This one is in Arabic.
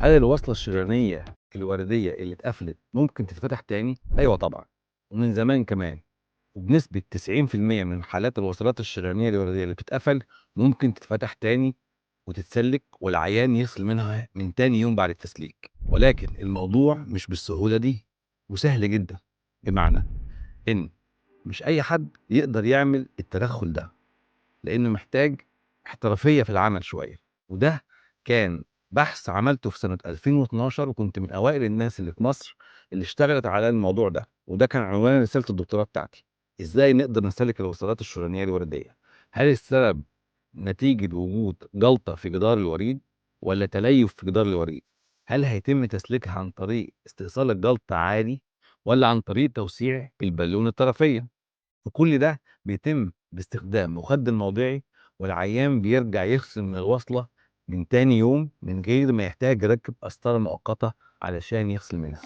هل الوصلة الشريانية الوردية اللي اتقفلت ممكن تتفتح تاني؟ أيوه طبعًا، ومن زمان كمان، وبنسبة 90% من حالات الوصلات الشريانية الوردية اللي بتتقفل ممكن تتفتح تاني وتتسلك والعيان يغسل منها من تاني يوم بعد التسليك، ولكن الموضوع مش بالسهولة دي وسهل جدًا، بمعنى إن مش أي حد يقدر يعمل التدخل ده. لإنه محتاج احترافية في العمل شوية، وده كان بحث عملته في سنة 2012 وكنت من أوائل الناس اللي في مصر اللي اشتغلت على الموضوع ده، وده كان عنوان رسالة الدكتوراه بتاعتي، إزاي نقدر نسلك الوصلات الشريانية الوردية؟ هل السبب نتيجة وجود جلطة في جدار الوريد والّا تليف في جدار الوريد؟ هل هيتم تسليكها عن طريق استئصال الجلطة عادي والّا عن طريق توسيع البالونة الطرفية؟ وكل ده بيتم باستخدام مخدر موضعي والعيان بيرجع يغسل من الوصلة من تاني يوم من غير ما يحتاج يركب قسطرة مؤقتة علشان يغسل منها.